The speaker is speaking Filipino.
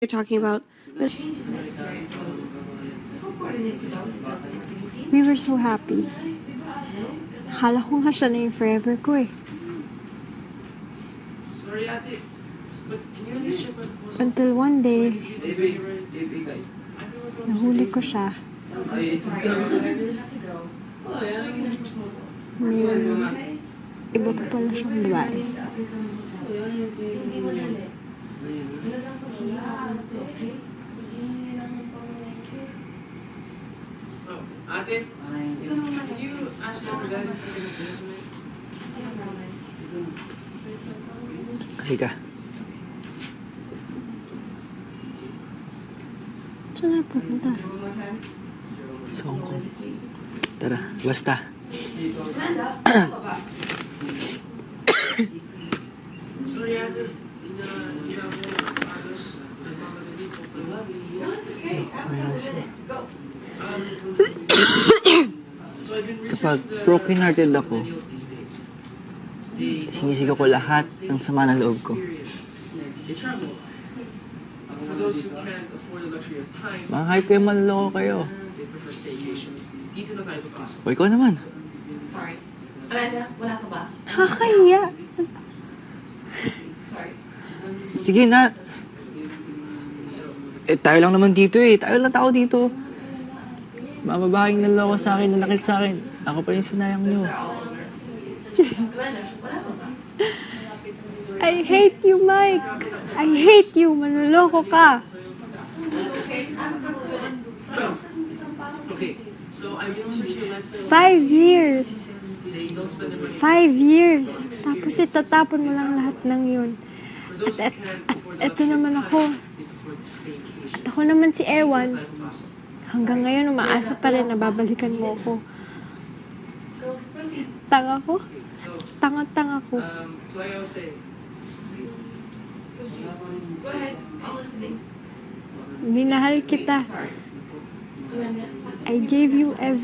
you're talking about. But we were so happy. Akala ko nga siya na yung forever ko eh. Until one day, nahuli ko siya. May iba pa pala siyang babae. Ate, can you ask your dad if he can do it? Halika. Saan na pupunta? Sa Hong Kong. Tara, basta. Sorry, ate. Hindi ako ayos. Mayroon siya. So I've been Kapag researching the broken-hearted ako, millennials these days. sinisigaw ko lahat ng sama ng loob ko. They travel a lot. For those who can't afford the luxury of time, Mga kahit kayo manloko kayo. they prefer staycations. Dito na tayo papasok. O ikaw naman. Sorry. Amanda, wala ka ba? Nakakahiya. Sorry. Sige na. Tayo lang naman dito eh. Tayo lang tao dito. Mababaking naloko sa akin, nanakit sa akin. Ako pa rin sinayang nyo. Amanda, wala ka ba? I hate you, Mike. I hate you. Manloloko ka. Okay, so I researched your lifestyle. 5 years. They don't spend their money. 5 years. Tapos itatapon mo lang lahat ng yun. For those who At can't afford the eto luxury of naman time, ako. they prefer staycations. Ako naman si Ewan. Tayo papasok. Hanggang ngayon, umaasa pa rin na babalikan mo ako. Go, proceed. Tanga ko? So, Tanga-tanga ko. so like I was saying, Go ahead. I'm listening. Minahal kita. Sorry. Amanda, I gave you everything.